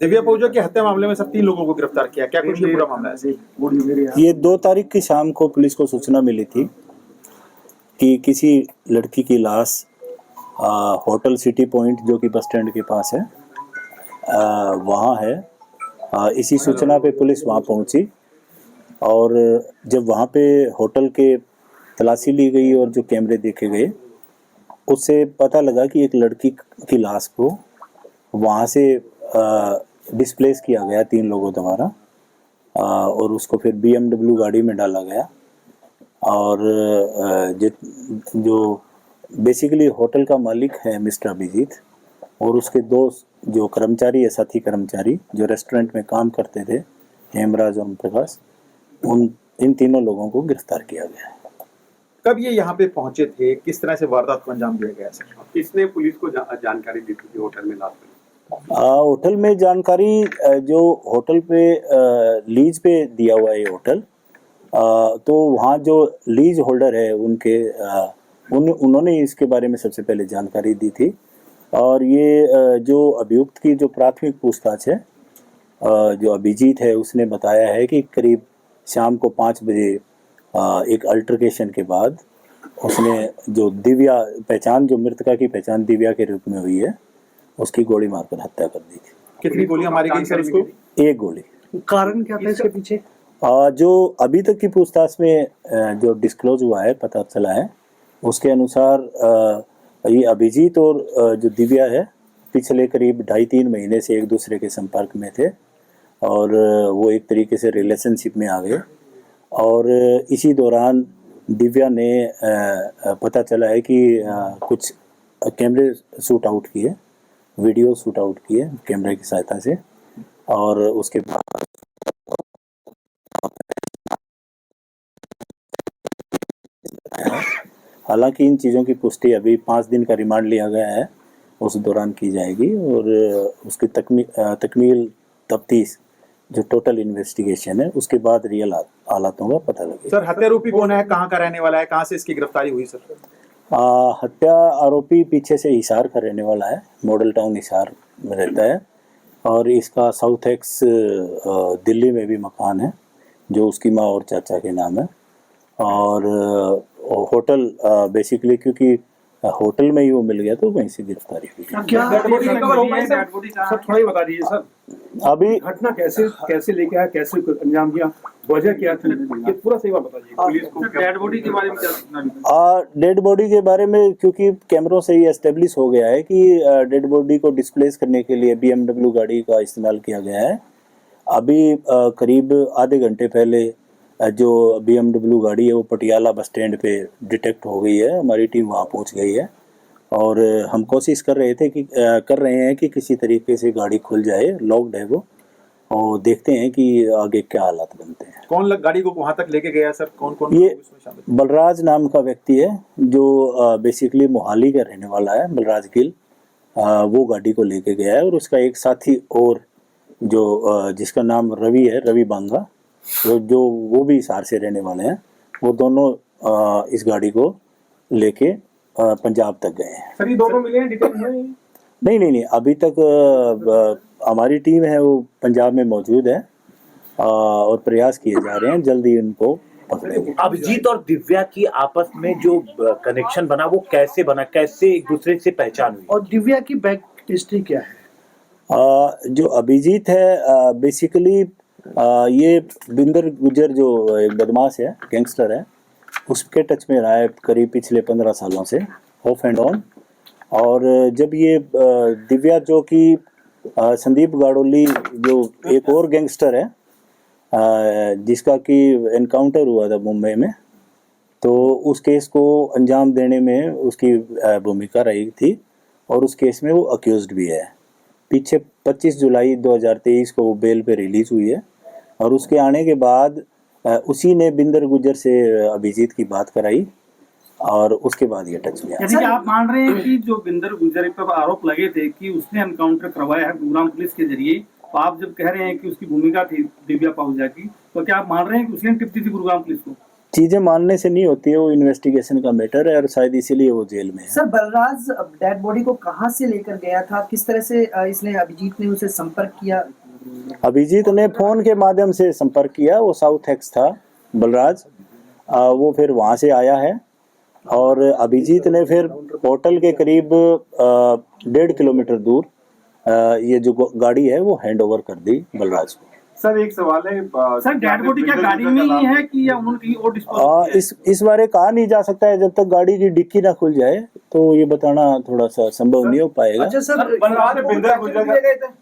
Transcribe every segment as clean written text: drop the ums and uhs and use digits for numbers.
दिव्या पहुजा की हत्या मामले में सब 3 लोगों को गिरफ्तार किया, क्या कुछ ये पूरा मामला है? ये 2 तारीख की शाम को पुलिस को सूचना मिली थी कि किसी लड़की की लाश होटल सिटी पॉइंट जो कि बस स्टैंड के पास है वहाँ है। इसी सूचना पे पुलिस वहाँ पहुँची और जब वहाँ पे होटल के तलाशी ली गई और जो कैमरे देखे गए उससे पता लगा कि एक लड़की की लाश को वहाँ से डिस्प्लेस किया गया 3 लोगों द्वारा और उसको फिर BMW गाड़ी में डाला गया और जो बेसिकली होटल का मालिक है मिस्टर अभिजीत और उसके 2 जो कर्मचारी है, साथी कर्मचारी जो रेस्टोरेंट में काम करते थे, हेमराज और प्रकाश, इन तीनों लोगों को गिरफ्तार किया गया है। कब ये यहाँ पे पहुंचे थे, किस तरह से वारदात को अंजाम दिया गया सर? किसने पुलिस को जानकारी दी थी होटल में लाश में? होटल में जानकारी जो होटल पे लीज पे दिया हुआ है होटल, तो वहाँ जो लीज होल्डर है उनके उन्होंने इसके बारे में सबसे पहले जानकारी दी थी और ये जो अभियुक्त की जो प्राथमिक पूछताछ है, जो अभिजीत है उसने बताया है कि करीब शाम को 5 बजे एक अल्टरकेशन के बाद उसने जो दिव्या पहचान, जो मृतका की पहचान दिव्या के रूप में हुई है, उसकी गोली मारकर हत्या कर दी थी। कितनी गोलियां मारी गई सर उसको? 1 गोली। कारण क्या था इसके पीछे? जो अभी तक की पूछताछ में जो डिस्क्लोज हुआ है, पता चला है, उसके अनुसार ये अभिजीत और जो दिव्या है पिछले करीब 2.5-3 महीने से एक दूसरे के संपर्क में थे और वो एक तरीके से रिलेशनशिप में आ गए और इसी दौरान दिव्या ने पता चला है कि कुछ कैमरे शूट आउट किए, वीडियो शूट आउट किए कैमरे की सहायता से और उसके बाद हालांकि इन चीज़ों की पुष्टि अभी 5 दिन का रिमांड लिया गया है, उस दौरान की जाएगी और उसकी तकमील तफ्तीश जो टोटल इन्वेस्टिगेशन है उसके बाद रियल हालातों का पता लगेगा। सर हत्यारोपी कौन है, कहाँ का रहने वाला है, कहाँ से इसकी गिरफ्तारी हुई सर? हत्या आरोपी पीछे से हिसार का रहने वाला है, मॉडल टाउन हिसार में रहता है और इसका साउथ एक्स दिल्ली में भी मकान है जो उसकी माँ और चाचा के नाम है और होटल बेसिकली क्योंकि होटल में ही वो मिल गया तो वहीं से गिरफ्तारी हुई। सर थोड़ा ही बता दीजिए सर, अभी घटना कैसे लेके आया, कैसे अंजाम दिया, वजह क्या थी, ये पूरा सही बात बताइए। पुलिस को डेड बॉडी के बारे में क्या? डेड बॉडी के बारे में क्योंकि कैमरों से ही एस्टेब्लिश हो गया है कि डेड बॉडी को डिस्प्लेस करने के लिए BMW गाड़ी का इस्तेमाल किया गया है। अभी करीब आधे घंटे पहले जो BMW गाड़ी है वो पटियाला बस स्टैंड पे डिटेक्ट हो गई है, हमारी टीम वहाँ पहुँच गई है और हम कोशिश कर रहे हैं कि किसी तरीके से गाड़ी खुल जाए, लॉक्ड है वो, और देखते हैं कि आगे क्या हालात बनते हैं। कौन गाड़ी को वहाँ तक लेके गया सर? कौन ये बलराज नाम का व्यक्ति है जो बेसिकली मोहाली का रहने वाला है, बलराज गिल, वो गाड़ी को लेके गया है और उसका एक साथी और जो जिसका नाम रवि है, रवि बांगा, जो वो भी हिसार से रहने वाले हैं, वो दोनों इस गाड़ी को लेके पंजाब तक गए हैं। सर ये दोनों मिले हैं डिटेल में? नहीं, अभी तक हमारी टीम है वो पंजाब में मौजूद है और प्रयास किए जा रहे हैं, जल्दी उनको पकड़ेंगे। अभिजीत और दिव्या की आपस में जो कनेक्शन बना वो कैसे बना, कैसे एक दूसरे से पहचान हुई? और दिव्या की बैक हिस्ट्री क्या है? जो अभिजीत है बेसिकली ये बिंदर गुजर जो एक बदमाश है, गैंगस्टर है, उसके टच में रहा है करीब पिछले 15 सालों से, ऑफ एंड ऑन। और जब ये दिव्या जो कि संदीप गाड़ोली जो एक और गैंगस्टर है जिसका कि एनकाउंटर हुआ था मुंबई में, तो उस केस को अंजाम देने में उसकी भूमिका रही थी और उस केस में वो अक्यूज्ड भी है। पीछे 25 जुलाई 2023 को वो बेल पे रिलीज हुई है और उसके आने के बाद उसी ने बिंदर गुजर से अभिजीत की बात कराई और उसके बाद ये टच में यानी कि आप मान रहे हैं कि जो बिंदर गुजर पर आरोप लगे थे कि उसने एनकाउंटर करवाया है गुरुग्राम पुलिस के जरिए, तो आप जब कह रहे हैं कि उसकी भूमिका थी दिव्या पाहुजा की, तो क्या आप मान रहे हैं कि उसने टिप दी थी गुरुग्राम पुलिस को? चीजें मानने से नहीं होती है, वो इन्वेस्टिगेशन का मैटर है और शायद इसीलिए वो जेल में है। सर बलराज डेड बॉडी को कहाँ से लेकर गया था, किस तरह से इसने अभिजीत ने उसे संपर्क किया? अभिजीत ने फोन के माध्यम से संपर्क किया, वो साउथ एक्स था बलराज, वो फिर वहाँ से आया है और अभिजीत ने फिर होटल के करीब 1.5 किलोमीटर दूर ये जो गाड़ी है वो हैंड ओवर कर दी बलराज को। सर एक सवाल है, सर डेड बॉडी क्या गाड़ी में ही है कि या उन्होंने कहीं और डिस्पोज? इस बारे कहा नहीं जा सकता है, जब तक गाड़ी की डिक्की ना खुल जाए तो ये बताना थोड़ा सा संभव नहीं हो पाएगा। अच्छा सर,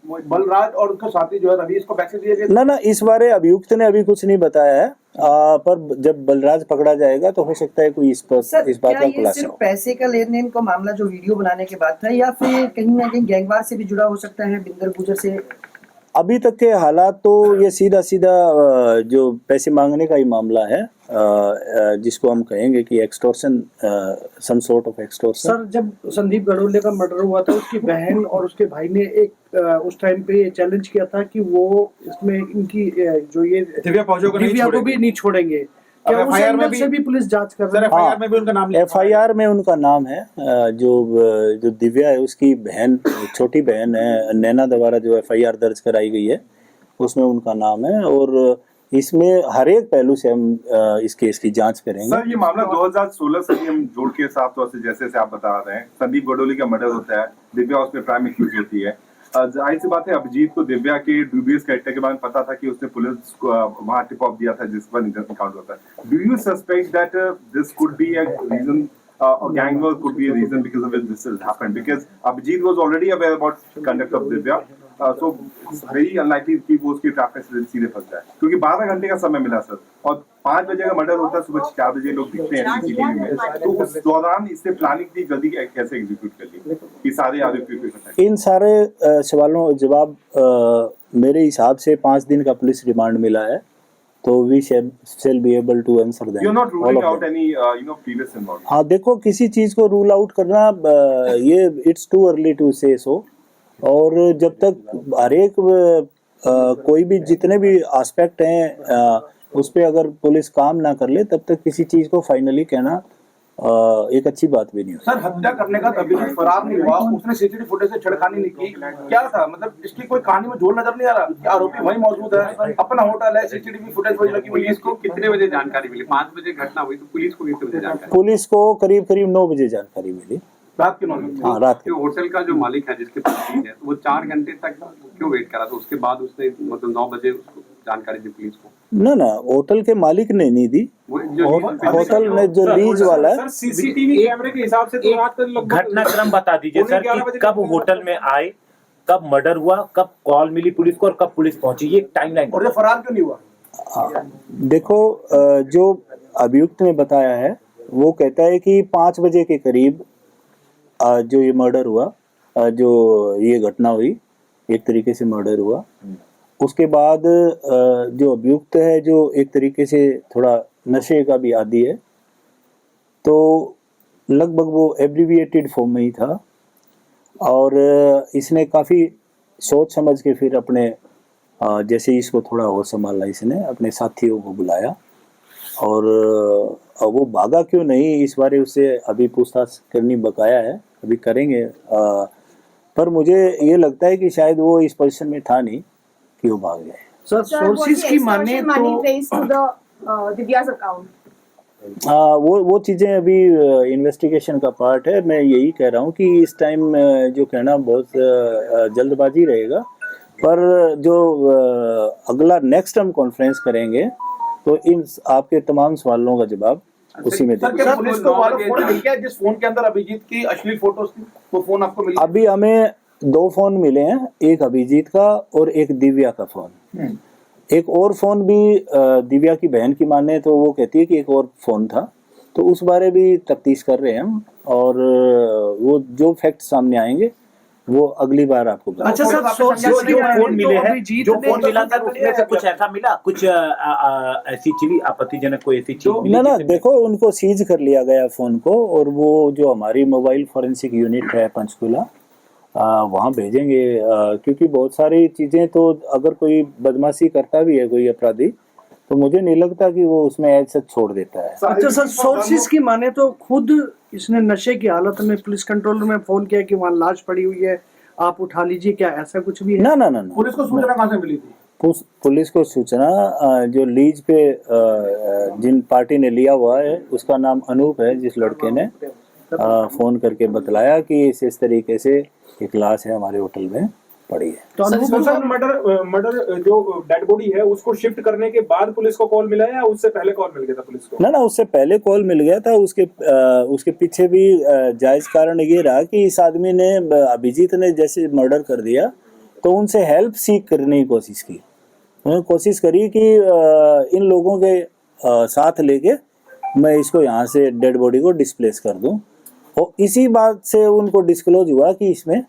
बलराज और उसका साथी जो है रवि, इसको पैसे दिए गए? ना इस बारे अभियुक्त ने अभी कुछ नहीं बताया है, पर जब बलराज पकड़ा जाएगा तो हो सकता है कोई इस बात का खुलासा सिर्फ हो। पैसे का लेन देन का मामला जो वीडियो बनाने के बाद था, या फिर कहीं ना कहीं गैंगवार से भी जुड़ा हो सकता है बिंदर गुजर से? अभी तक के हालात तो ये सीधा जो पैसे मांगने का ही मामला है, जिसको हम कहेंगे कि extortion, some sort of extortion. Sir Sandeep संदीप गढ़ोले का मर्डर हुआ था, उसकी बहन और उसके भाई ने एक उस टाइम पे ये चैलेंज किया था कि वो इसमें इनकी जो ये दिव्या पहुंचो को दिव्या को भी नहीं छोड़ेंगे। क्या उस FIR में एंगल से भी पुलिस जांच कर रही है? FIR में भी उनका नाम लिखा FIR में उनका नाम है, जो दिव्या है उसकी बहन, छोटी बहन है नैना द्वारा जो FIR दर्ज कराई गई है उसमें उनका नाम है, और इसमें हर एक पहलू से हम इस केस की जांच करेंगे। सर ये मामला 2016 से ही हम जोड़ के साफ तौर से जैसे आप बता रहे हैं, संदीप गढ़ोली का मर्डर होता है, दिव्या उसमें प्राइम एक्यूज होती है। जाहिर सी बात है अभिजीत को दिव्या के डूबियस कैरेक्टर के बारे में पता था कि उसने पुलिस को वहां टिप ऑफ दिया था जिस पर इनकाउंटर होता है। Do you suspect that this could be a reason, or gang war could be a reason because of which this has happened, because Abhijit was already aware about conduct of Divya, so it's very unlikely कि वो उसकी trap में सीधे फंस जाए, क्योंकि 12 घंटे का समय मिला सर, और 5 बजे का मर्डर होता है, सुबह 4 बजे लोग दिखते हैं सीसीटीवी में, तो उस दौरान इससे प्लानिंग की जल्दी कैसे एग्जीक्यूट कर ली कि सारे आरोपियों को इकट्ठा? इन सारे सवालों जवाब मेरे हिसाब से 5 दिन का पुलिस रिमांड मिला है, तो we shall be able to answer them. You're not ruling out any previous involvement. हाँ देखो, किसी चीज को रूल आउट करना ये इट्स टू अर्ली टू से सो, और जब तक हर एक कोई भी जितने भी एस्पेक्ट हैं उस पे अगर पुलिस काम ना कर ले तब तक किसी चीज को फाइनली कहना एक अच्छी बात भी नहीं होती। सर हत्या करने का तभी फरार नहीं हुआ, उसने सीसीटीवी फुटेज से छेड़खानी नहीं की, क्या था मतलब इसकी कोई कहानी में झोल नजर नहीं आ रहा कि आरोपी वहीं मौजूद है, अपना होटल है, सीसीटीवी फुटेज वही लगी हुई है। पुलिस को कितने बजे जानकारी मिली? 5 बजे घटना हुई, तो पुलिस को कितने बजे जानकारी? पुलिस को करीब 9 बजे जानकारी मिली, रात के 9 बजे। हाँ रात के। होटल का जो मालिक है जिसके पास है, वो 4 घंटे तक क्यों वेट करा? तो उसके बाद उसने मतलब 9 बजे उसको जानकारी दी पुलिस को? ना होटल के मालिक ने नहीं दी, होटल ने जो लीज वाला है। सीसीटीवी कैमरे के हिसाब से तो रात का लगभग घटनाक्रम बता दीजिए सर कि कब होटल में आए, कब मर्डर हुआ, कब कॉल मिली पुलिस को और कब पुलिस पहुंची, ये टाइमलाइन। और ये फरार क्यों नहीं हुआ? देखो, जो अभियुक्त ने बताया है वो कहता है कि 5 बजे के करीब जो ये मर्डर हुआ, जो ये घटना हुई, एक तरीके से मर्डर हुआ। उसके बाद जो अभियुक्त है जो एक तरीके से थोड़ा नशे का भी आदी है, तो लगभग वो एब्रीविएटेड फॉर्म में ही था, और इसने काफ़ी सोच समझ के फिर अपने जैसे इसको थोड़ा और संभाला, इसने अपने साथियों को बुलाया, और वो भागा क्यों नहीं इस बारे उससे अभी पूछताछ करनी बकाया है, अभी करेंगे। पर मुझे ये लगता है कि शायद वो इस पोजीशन में था नहीं कि वो भाग गए। सर सोर्सेज की माने तो वो चीज़ें अभी इन्वेस्टिगेशन का पार्ट है। मैं यही कह रहा हूँ कि इस टाइम जो कहना बहुत जल्दबाजी रहेगा, पर जो अगला नेक्स्ट हम कॉन्फ्रेंस करेंगे तो इन आपके तमाम सवालों का जवाब उसी में देंगे। सर पुलिस को वाला फोन मिल गया जिस फोन के अंदर अभिजीत की अश्लील फोटोज थी, वो फोन आपको मिल गया? अभी हमें 2 फोन मिले हैं, एक अभिजीत का और एक दिव्या का फोन। एक और फोन भी दिव्या की बहन की माने तो वो कहती है कि एक और फोन था, तो उस बारे भी तफ्तीश कर रहे हैं हम, और वो जो फैक्ट सामने आएंगे वो अगली बार आपको बताएंगे। अच्छा सर, जो फोन मिले हैं, जो फोन मिला था उसमें से कुछ ऐसा मिला, कुछ ऐसी चीज आपत्तिजनक कोई ऐसी चीज मिली? ना देखो, उनको सीज कर लिया गया फोन को, और वो जो हमारी मोबाइल फॉरेंसिक यूनिट है पंचकुला, वहाँ भेजेंगे, क्योंकि बहुत सारी चीज़ें तो अगर कोई बदमाशी करता भी है कोई अपराधी, तो मुझे नहीं लगता कि वो उसमें ऐसा छोड़ देता है। अच्छा सर, सोर्सेज की माने तो खुद इसने नशे की हालत में पुलिस कंट्रोल में फोन किया कि वहाँ लाश पड़ी हुई है, आप उठा लीजिए, क्या ऐसा कुछ भी है? ना ना ना ना, पुलिस को सूचना कहाँ से मिली थी? पुलिस को सूचना जो लीज पे जिन पार्टी ने लिया हुआ है उसका नाम अनूप है, जिस लड़के ने फोन करके बतलाया कि इस तरीके से एक लाश है हमारे होटल में पड़ी है। तो अनुभव सर मर्डर जो डेड बॉडी है उसको शिफ्ट करने के बाद पुलिस को कॉल मिला है या उससे पहले कॉल मिल गया था पुलिस को? ना ना, उससे पहले कॉल मिल गया था। उसके पीछे भी जायज कारण ये रहा कि इस आदमी ने, अभिजीत ने जैसे मर्डर कर दिया तो उनसे हेल्प सीख करने की कोशिश की। उन्होंने कोशिश करी कि इन लोगों के साथ लेके मैं इसको यहाँ से डेड बॉडी को डिस्प्लेस कर दूं, और इसी बात से उनको डिस्क्लोज हुआ कि इसने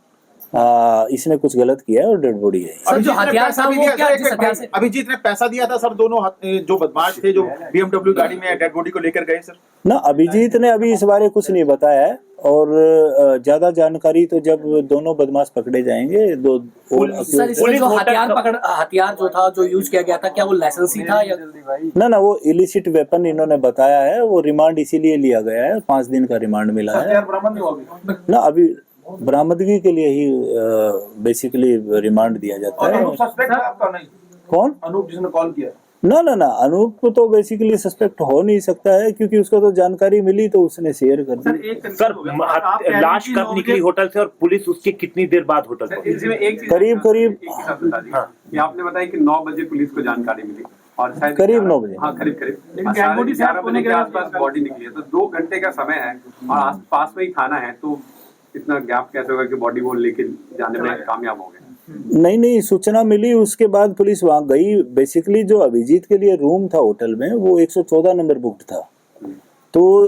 कुछ गलत किया है और डेड बॉडी है। सर जो हथियार था वो क्या, जिस हथियार से अभिजीत ने पैसा दिया था सर, दोनों जो बदमाश थे जो BMW गाड़ी में डेड बॉडी को लेकर गए सर? ना, अभिजीत ने अभी इस बारे कुछ नहीं बताया है, और ज्यादा जानकारी तो जब दोनों बदमाश पकड़े जाएंगे सर इसमें जो हथियार जो था जो यूज किया गया था, क्या वो लाइसेंसी था या? ना, वो इलिसिट वेपन इन्होंने बताया है। वो रिमांड इसीलिए लिया गया है, 5 दिन का रिमांड मिला है ना। अभी बरामदगी के लिए ही बेसिकली रिमांड दिया जाता है। कौन? अनूप जिसने कॉल किया? ना ना ना, अनूप को तो बेसिकली सस्पेक्ट हो नहीं सकता है, क्योंकि उसको तो जानकारी मिली तो उसने शेयर कर दी। सर लाश कब निकली होटल से और पुलिस उसके कितनी देर बाद होटल पहुंची? करीब आपने बताया कि 9 बजे पुलिस को जानकारी मिली और शायद करीब 9 बजे, हाँ करीब 11 बजे के आसपास बॉडी निकली है, तो 2 घंटे का समय है और आस पास में ही थाना है, तो इतना गैप कैसे होगा कि बॉडी वो लेके जाने में कामयाब हो गए? नहीं, सूचना मिली, उसके बाद पुलिस वहां गई। बेसिकली जो अभिजीत के लिए रूम था होटल में वो 114 नंबर बुक्ड था, तो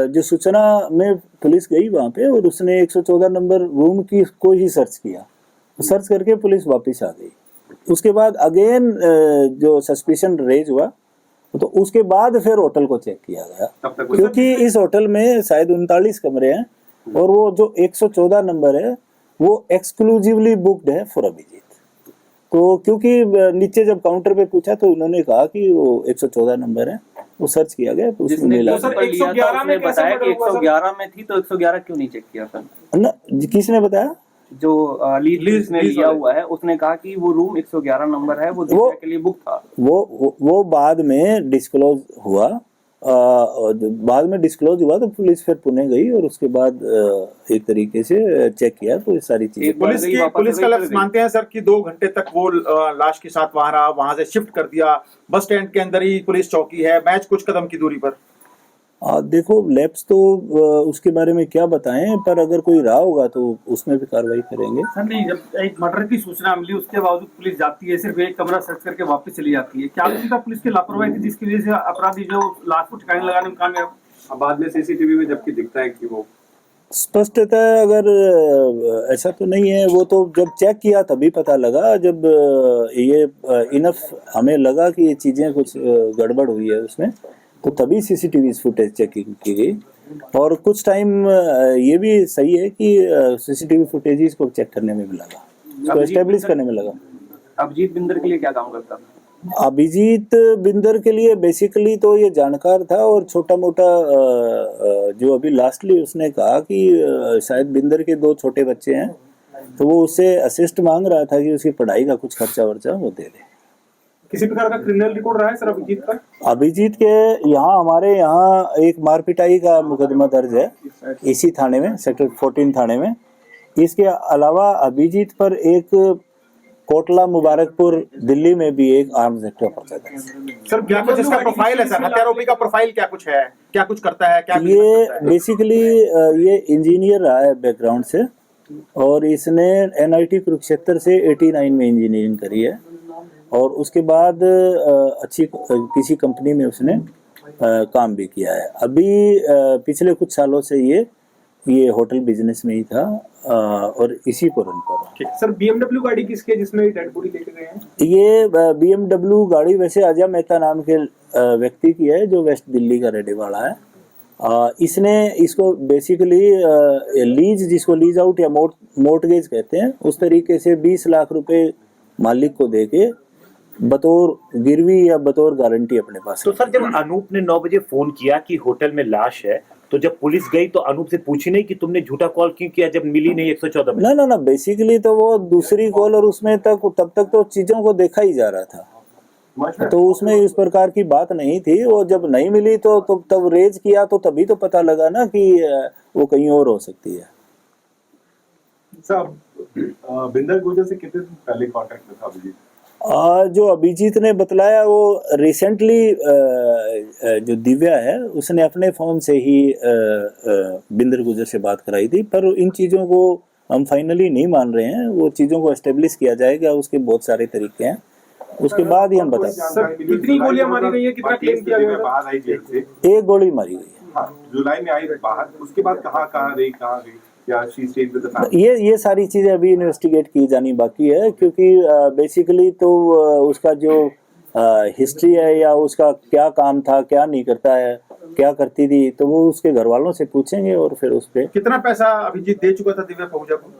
जो सूचना में पुलिस गई वहां पे और उसने 114 नंबर रूम की को ही सर्च किया। सर्च करके पुलिस वापस आ गई। उसके बाद अगेन जो सस्पिशन रेज हुआ तो उसके बाद फिर होटल को चेक किया गया, क्योंकि इस होटल में शायद 39 कमरे हैं और वो जो 114 नंबर है वो एक्सक्लूसिवली बुक्ड है फॉर अभिजीत। तो क्योंकि नीचे जब काउंटर पे पूछा तो उन्होंने कहा कि वो 114 नंबर है, वो सर्च किया गया तो उसमें मिला। सर 111 में बताया कि 111 में थी, तो 111 क्यों नहीं चेक किया सर? ना, किसने बताया? जो लीज ने लिया हुआ है उसने कहा कि वो रूम 111 नंबर है, वो दिव्या के लिए बुक था। वो बाद में डिस्क्लोज हुआ, तो पुलिस फिर पुणे गई और उसके बाद एक तरीके से चेक किया तो ये सारी चीजें। पुलिस का लफ्ज मानते हैं सर कि 2 घंटे तक वो लाश के साथ वहां रहा, वहां से शिफ्ट कर दिया, बस स्टैंड के अंदर ही पुलिस चौकी है, मैच कुछ कदम की दूरी पर। देखो लैब्स तो उसके बारे में क्या बताएं, पर अगर कोई रहा होगा तो उसमें भी कार्रवाई करेंगे। सर नहीं, जब एक मर्डर की सूचना मिली उसके बावजूद पुलिस जाती है, सिर्फ एक कमरा सर्च करके वापस चली जाती है, क्या लगता है पुलिस की लापरवाही थी जिसकी वजह से अपराधी जो लाश को ठिकाने लगाने में कामयाब? बाद में सीसीटीवी में जबकि दिखता है कि वो स्पष्टतः अगर ऐसा तो नहीं है, वो तो जब चेक किया तभी पता लगा, जब ये इनफ हमें लगा कि ये चीजें कुछ गड़बड़ हुई है उसमें, तो तभी सीसीटीवी फुटेज चेकिंग की गई। और कुछ टाइम ये भी सही है कि सीसीटीवी फुटेज को चेक करने में भी लगा, उसको एस्टेब्लिश करने में लगा। अभिजीत बिंदर के लिए क्या काम करता था? अभिजीत बिंदर के लिए बेसिकली तो ये जानकार था और छोटा मोटा जो अभी लास्टली उसने कहा कि शायद बिंदर के 2 छोटे बच्चे हैं, तो वो उससे असिस्ट मांग रहा था कि उसकी पढ़ाई का कुछ खर्चा वर्चा वो दे दे। किसी प्रकार का क्रिमिनल रिकॉर्ड रहा है सर अभिजीत का? अभिजीत के यहाँ, हमारे यहाँ एक मारपिटाई का मुकदमा दर्ज है इसी थाने में, सेक्टर 14 थाने में। इसके अलावा अभिजीत पर एक कोटला मुबारकपुर दिल्ली में भी एक आर्म्स एक्ट का पर्चा दर्ज है। सर क्या कुछ इसका प्रोफाइल है सर? हत्यारोपी का प्रोफाइल क्या कुछ है, क्या कुछ करता है, क्या ये बेसिकली ये इंजीनियर रहा है बैकग्राउंड से, और इसने NIT कुरुक्षेत्र से 89 में इंजीनियरिंग करी है, और उसके बाद अच्छी किसी कंपनी में उसने काम भी किया है। अभी पिछले कुछ सालों से ये होटल बिजनेस में ही था और इसी को रन कर रहा है। सर BMW गाड़ी किसकी है जिसमें डेड बॉडी लेके गए हैं? ये BMW गाड़ी वैसे अजय मेहता नाम के व्यक्ति की है जो वेस्ट दिल्ली का रहने वाला है। इसने इसको बेसिकली लीज, जिसको लीज आउट या मोर्टगेज कहते हैं, उस तरीके से 20 लाख रुपए मालिक को देके बतौर गिरवी या बतौर गारंटी अपने पास तो सर जब अनूप ने 9 बजे फोन किया कि होटल में लाश है, तो जब पुलिस गई तो अनूप से पूछी नहीं कि तुमने झूठा कॉल क्यों किया जब मिली नहीं 114 में? ना बेसिकली तो वो दूसरी कॉल और उसमें तब तक तो चीजों को देखा ही जा रहा था, तो उसमें इस प्रकार की बात नहीं थी। वो जब नहीं मिली तो तब रेज किया, तो तभी तो पता लगा ना कि वो कहीं और हो सकती है। साहब बिंदर गुर्जर से कितने दिन पहले कांटेक्ट में था अभिजीत? जो अभिजीत ने बतलाया वो रिसेंटली जो दिव्या है उसने अपने फोन से ही बिंदर गुर्जर से बात कराई थी, पर इन चीज़ों को हम फाइनली नहीं मान रहे हैं। वो चीज़ों को एस्टेब्लिश किया जाएगा, उसके बहुत सारे तरीके हैं, उसके बाद ही हम बताएंगे। सर कितनी गोलियां मारी गई है, कितना क्लेम किया गया? बाहर आई जेल से एक गोली मारी गई है। हाँ, जुलाई में आई बाहर, उसके बाद कहाँ रही या she stayed with the family? ये सारी चीजें अभी इन्वेस्टिगेट की जानी बाकी है, क्योंकि बेसिकली तो उसका जो हिस्ट्री है या उसका क्या काम था, क्या नहीं करता है, क्या करती थी, तो वो उसके घर वालों से पूछेंगे और फिर उस पे कितना पैसा अभिजीत दे चुका था दिव्या पहुंचा को?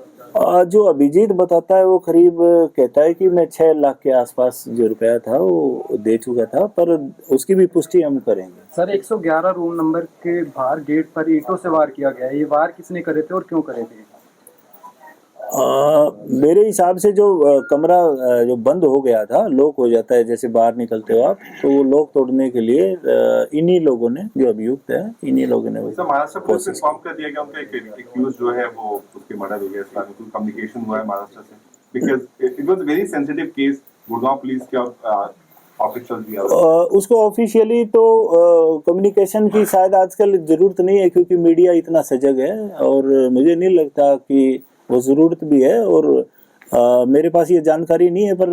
जो अभिजीत बताता है वो करीब कहता है कि मैं 6 लाख के आसपास जो रुपया था वो दे चुका था, पर उसकी भी पुष्टि हम करेंगे। सर 111 रूम नंबर के बाहर गेट पर ईंटों से वार किया गया है, ये वार किसने करे थे और क्यों करे थे? मेरे हिसाब से जो कमरा जो बंद हो गया था, लॉक हो जाता है जैसे बाहर निकलते हो आप, तो वो लॉक तोड़ने के लिए इन्हीं लोगों ने, जो अभियुक्त है, इन्हीं लोगों ने महाराष्ट्र पुलिस ने इन्फॉर्म कर दिया कि उनका एक एक्यूज जो है वो उसके मर्डर हो गया, इसका कोई कम्युनिकेशन हुआ है महाराष्ट्र से? Because it was very sensitive case, Gurgaon police के ऑफिशियल भी उसको ऑफिशियली तो कम्युनिकेशन की शायद आजकल जरूरत नहीं है, क्योंकि मीडिया इतना सजग है, और मुझे नहीं लगता कि वो ज़रूरत भी है। और मेरे पास ये जानकारी नहीं है, पर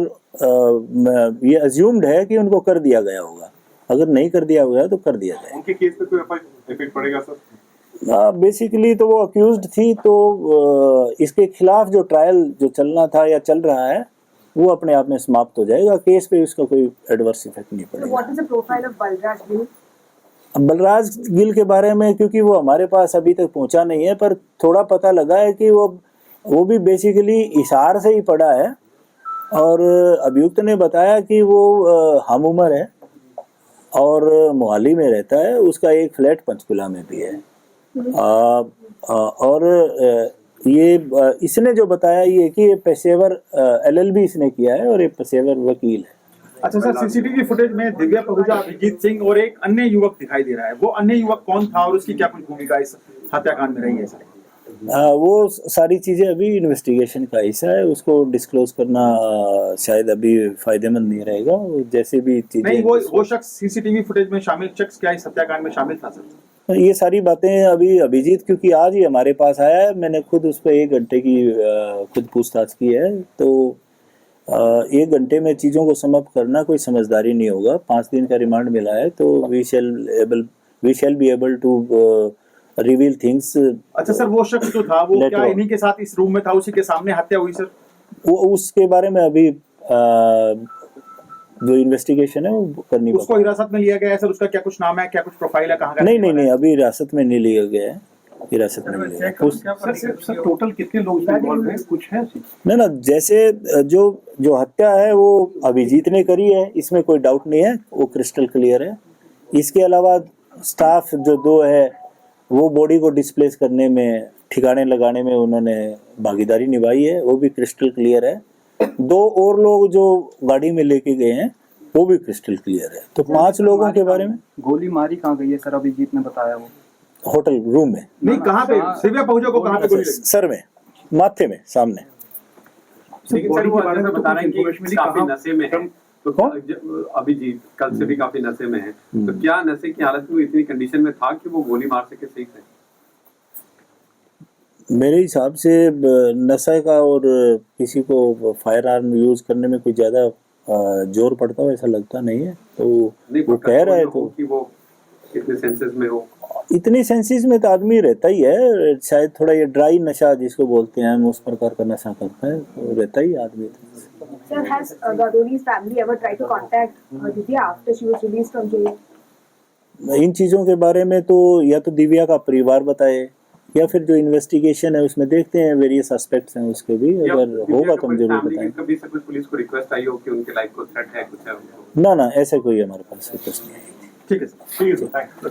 ये अज्यूम्ड है कि उनको कर दिया गया होगा। अगर नहीं कर दिया हुआ है तो कर दिया जाए। उनके केस पे कोई इफेक्ट पड़ेगा सर? बेसिकली तो वो अक्यूज्ड थी, तो इसके खिलाफ जो ट्रायल जो चलना था या चल रहा है वो अपने आप में समाप्त हो जाएगा। केस पे उसका कोई एडवर्स इफेक्ट नहीं पड़ेगा। What is the profile of Balraj Gill? Balraj Gill के बारे में क्योंकि वो हमारे पास अभी तक पहुंचा नहीं है, पर थोड़ा पता लगा है कि वो भी बेसिकली इशार से ही पड़ा है, और अभियुक्त ने बताया कि वो हम उम्र है और मोहाली में रहता है, उसका एक फ्लैट पंचकुला में भी है। और ये इसने जो बताया ये कि ये पेशेवर LLB इसने किया है और एक पेशेवर वकील है। अच्छा सर, सीसीटीवी फुटेज में दिव्या पहुंचा, अभिजीत सिंह और एक अन्य युवक दिखाई दे रहा है, वो अन्य युवक कौन था और उसकी क्या कुछ भूमिका इस हत्याकांड में रही है सर? वो सारी चीज़ें अभी इन्वेस्टिगेशन का हिस्सा है, उसको डिस्क्लोज करना शायद अभी फायदेमंद नहीं रहेगा। जैसे भी चीजें नहीं, वो शख्स सीसीटीवी फुटेज में शामिल शख्स क्या इस हत्याकांड में शामिल था सर? ये सारी बातें अभी अभिजीत क्योंकि आज ही हमारे पास आया है, मैंने खुद उस पर 1 घंटे की खुद पूछताछ की है, तो 1 घंटे में चीज़ों को समाप्त करना कोई समझदारी नहीं होगा। 5 दिन का रिमांड मिला है, तो we shall be able to reveal things. अच्छा सर, वो शख्स जो था वो क्या इन्हीं के साथ इस रूम में था, उसी के सामने हत्या हुई सर? वो उसके बारे में अभी जो इन्वेस्टिगेशन है वो करनी उसको हिरासत में लिया गया है सर? उसका क्या कुछ नाम है, क्या कुछ प्रोफाइल है, कहाँ का? नहीं, अभी हिरासत में नहीं लिया गया है, हिरासत में नहीं लिया। सर टोटल कितने लोग इन्वॉल्व हैं, कुछ है? ना जैसे जो हत्या है वो अभिजीत ने करी है, इसमें कोई डाउट नहीं है, वो क्रिस्टल क्लियर है। इसके अलावा स्टाफ जो 2 है वो बॉडी को डिस्प्लेस करने में, ठिकाने लगाने में उन्होंने भागीदारी निभाई है, वो भी क्रिस्टल क्लियर है। 2 और लोग जो गाड़ी में लेके गए हैं वो भी क्रिस्टल क्लियर है। तो 5 लोगों के बारे में। गोली मारी कहाँ गई है सर? अभिजीत ने बताया वो होटल रूम में। नहीं, कहाँ पे दिव्या पहुंचा को कहाँ पे गोली लगी? सर में, माथे में, सामने। लेकिन सर वो बारे में बता रहे हैं कि काफी नशे में है, तो अभिजीत कल से भी काफी नशे में है, तो क्या नशे की हालत में इतनी कंडीशन में था कि वो गोली मार सके? सही थे? मेरे हिसाब से नशे का और किसी को फायर आर्म यूज करने में कोई ज्यादा जोर पड़ता हो ऐसा लगता नहीं है। तो वो कह रहा है तो कि वो इतने सेंसेस में हो, इतनी सेंसेस में तो आदमी रहता ही है, शायद थोड़ा ये ड्राई नशा जिसको बोलते हैं हम, उस प्रकार का नशा करता है, तो रहता ही आदमी। Sir, has Gadoli's family ever tried to contact Divya after she was released from jail? इन चीज़ों के बारे में तो या तो दिव्या का परिवार बताए या फिर जो इन्वेस्टिगेशन है उसमें देखते हैं, वेरियस एस्पेक्ट्स हैं उसके भी, या अगर दिव्या होगा के तो हम कोई जरूर family बताएंगे। की कभी से कुछ पुलिस को रिक्वेस्ट आई हो कि उनके लाइफ को थ्रेट है कुछ है उनको? ना ऐसा कोई हमारे पास रिक्वेस्ट नहीं है। ठीक है सर, थैंक यू।